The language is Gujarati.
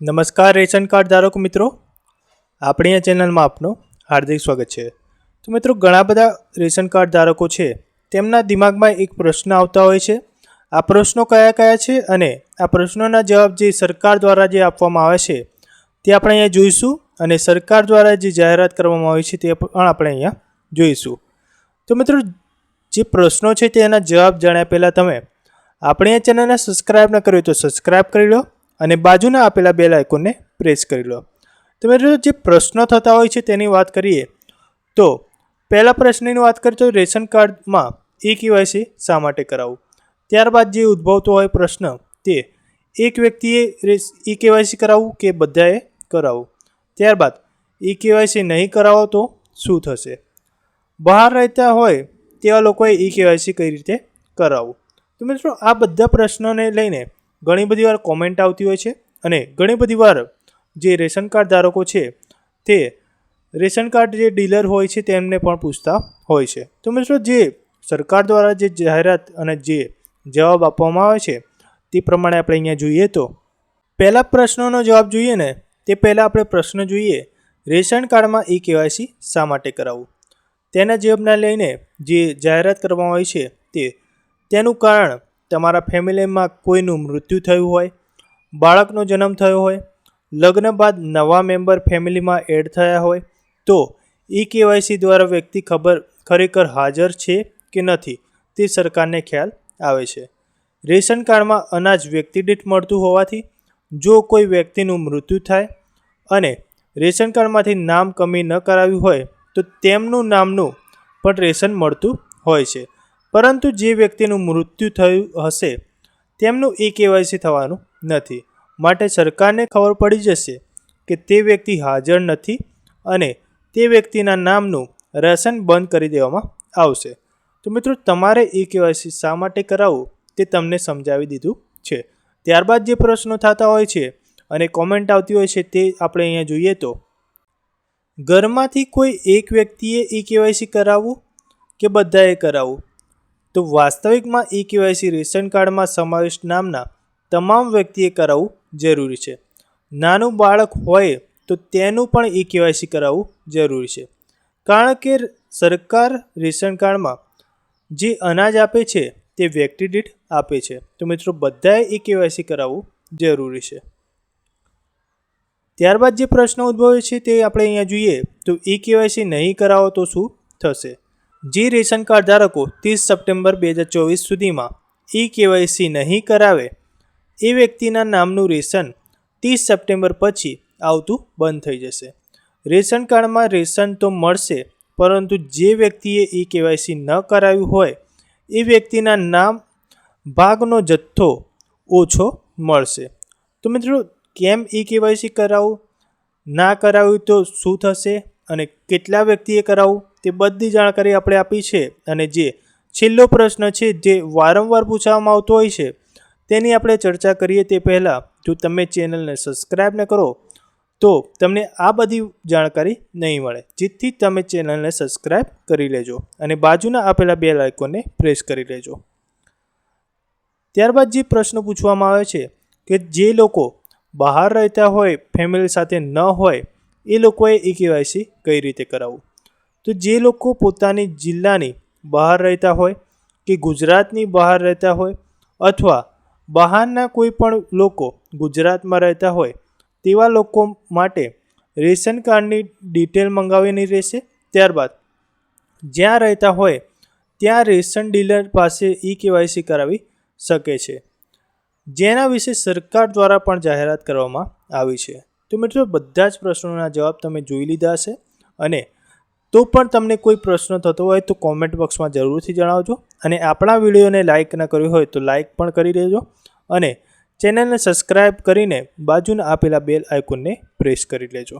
નમસ્કાર રેશન કાર્ડ ધારકો મિત્રો, આપણી આ ચેનલમાં આપનું હાર્દિક સ્વાગત છે। તો મિત્રો, ઘણા બધા રેશન કાર્ડ ધારકો છે તેમના દિમાગમાં એક પ્રશ્ન આવતા હોય છે। આ પ્રશ્નો કયા કયા છે અને આ પ્રશ્નોના જવાબ જે સરકાર દ્વારા જે આપવામાં આવે છે તે આપણે અહીંયા જોઈશું અને સરકાર દ્વારા જે જાહેરાત કરવામાં આવી છે તે પણ આપણે અહીંયા જોઈશું। તો મિત્રો, જે પ્રશ્નો છે તેના જવાબ જાણ્યા પહેલાં તમે આપણી આ ચેનલને સબસ્ક્રાઈબ ન કર્યું તો સબસ્ક્રાઈબ કરી લો અને બાજુના આપેલા બેલ આઇકોનને પ્રેસ કરી લો। તો મિત્રો, જે પ્રશ્નો થતા હોય છે તેની વાત કરીએ તો પહેલા પ્રશ્નની વાત કરીએ તો રેશન કાર્ડમાં KYC શા માટે કરાવવું। ત્યારબાદ જે ઉદ્ભવતો હોય પ્રશ્ન તે એક વ્યક્તિએ KYC કરાવવું કે બધાએ કરાવવું। ત્યારબાદ KYC નહીં કરાવો તો શું થશે। બહાર રહેતા હોય તેવા લોકોએ KYC કઈ રીતે કરાવવું। તો મિત્રો, આ બધા પ્રશ્નોને લઈને ઘણી બધી વાર કોમેન્ટ આવતી હોય છે અને ઘણી બધી વાર જે રેશન કાર્ડ ધારકો છે તે રેશન કાર્ડ જે ડીલર હોય છે તેમને પણ પૂછતા હોય છે। તો મિત્રો, જે સરકાર દ્વારા જે જાહેરાત અને જે જવાબ આપવામાં આવે છે તે પ્રમાણે આપણે અહીંયા જોઈએ તો પહેલા પ્રશ્નોનો જવાબ જોઈએ ને તે પહેલાં આપણે પ્રશ્ન જોઈએ રેશન કાર્ડમાં KYC શા માટે કરાવવું। તેના જવાબને લઈને જે જાહેરાત કરવામાં આવી છે તેનું કારણ તમારા ફેમિલીમાં કોઈનું મૃત્યુ થયું હોય, બાળકનો જન્મ થયો હોય, લગ્ન બાદ નવા મેમ્બર ફેમિલીમાં એડ થયા હોય તો KYC દ્વારા વ્યક્તિ ખરેખર હાજર છે કે નથી તે સરકારને ખ્યાલ આવે છે। રેશન કાર્ડમાં અનાજ વ્યક્તિ દીઠ મળતું હોવાથી જો કોઈ વ્યક્તિનું મૃત્યુ થાય અને રેશન કાર્ડમાંથી નામ કમી ન કરાવ્યું હોય તો તેમનું નામનું પણ રેશન મળતું હોય છે, પરંતુ જે વ્યક્તિનું મૃત્યુ થયું હશે તેમનું KYC થવાનું નથી। માટે સરકારને ખબર પડી જશે કે તે વ્યક્તિ હાજર નથી અને તે વ્યક્તિના નામનું રેશન બંધ કરી દેવામાં આવશે। તો મિત્રો, તમારે KYC શા માટે કરાવવું તે તમને સમજાવી દીધું છે। ત્યારબાદ જે પ્રશ્નો થતા હોય છે અને કોમેન્ટ આવતી હોય છે તે આપણે અહીંયા જોઈએ તો ઘરમાંથી કોઈ એક વ્યક્તિએ KYC કરાવવું કે બધાએ કરાવવું। તો વાસ્તવિકમાં KYC રેશન કાર્ડમાં સમાવિષ્ટ નામના તમામ વ્યક્તિએ કરાવવું જરૂરી છે। નાનું બાળક હોય તો તેનું પણ KYC કરાવવું જરૂરી છે, કારણ કે સરકાર રેશન કાર્ડમાં જે અનાજ આપે છે તે વ્યક્તિ દીઠ આપે છે। તો મિત્રો, બધાએ KYC કરાવવું જરૂરી છે। ત્યારબાદ જે પ્રશ્ન ઉદ્ભવે છે તે આપણે અહીંયા જોઈએ તો KYC નહીં કરાવો તો શું થશે। જે રેશન કાર્ડ ધારકો 30 સપ્ટેમ્બર 2024 સુધીમાં KYC નહીં કરાવે એ વ્યક્તિના નામનું રેશન 30 સપ્ટેમ્બર પછી આવતું બંધ થઈ જશે। રેશન કાર્ડમાં રેશન તો મળશે, પરંતુ જે વ્યક્તિએ KYC ન કરાવ્યું હોય એ વ્યક્તિના નામ ભાગનો જથ્થો ઓછો મળશે। તો મિત્રો, કેમ KYC કરાવવું, ના કરાવ્યું તો શું થશે અને કેટલા વ્યક્તિએ કરાવવું તે બધી જાણકારી આપણે આપી છે। અને જે છેલ્લો પ્રશ્ન છે જે વારંવાર પૂછવામાં આવતો હોય છે તેની આપણે ચર્ચા કરીએ તે પહેલાં જો તમે ચેનલને સબસ્ક્રાઈબ ન કરો તો તમને આ બધી જાણકારી નહીં મળે, જેથી તમે ચેનલને સબસ્ક્રાઈબ કરી લેજો અને બાજુના આપેલા બેલ આઇકોનને પ્રેસ કરી લેજો। ત્યારબાદ જે પ્રશ્ન પૂછવામાં આવે છે કે જે લોકો બહાર રહેતા હોય, ફેમિલી સાથે ન હોય એ લોકોએ KYC કઈ રીતે કરાવવું। તો જે લોકો પોતાની જિલ્લાની બહાર રહેતા હોય કે ગુજરાતની બહાર રહેતા હોય અથવા બહારના કોઈ પણ લોકો ગુજરાતમાં રહેતા હોય તેવા લોકો માટે રેશન કાર્ડની ડિટેલ મંગાવવાની રહેશે। ત્યારબાદ જ્યાં રહેતા હોય ત્યાં રેશન ડીલર પાસે KYC કરાવી શકે છે, જેના વિશે સરકાર દ્વારા પણ જાહેરાત કરવામાં આવી છે। તો મિત્રો, બધા જ પ્રશ્નોના જવાબ તમે જોઈ લીધા હશે અને તો પણ તમને કોઈ પ્રશ્ન થતો હોય તો કોમેન્ટ બોક્સમાં જરૂરથી જણાવજો અને આપણા વિડીયોને લાઇક ન કર્યું હોય તો લાઇક પણ કરી દેજો અને ચેનલને સબસ્ક્રાઈબ કરીને બાજુના આપેલા બેલ આઇકોનને પ્રેસ કરી લેજો।